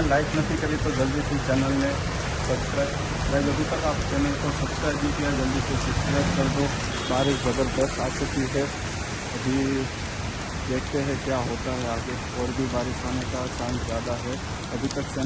Like नहीं करी तो जल्दी से चैनल में सब्सक्राइब, अभी तक आप चैनल को सब्सक्राइब नहीं किया जल्दी से सब्सक्राइब कर दो। बारिश ज़बरदस्त आ चुकी है, अभी देखते हैं क्या होता है आगे, और भी बारिश आने का चांस ज़्यादा है। अभी तक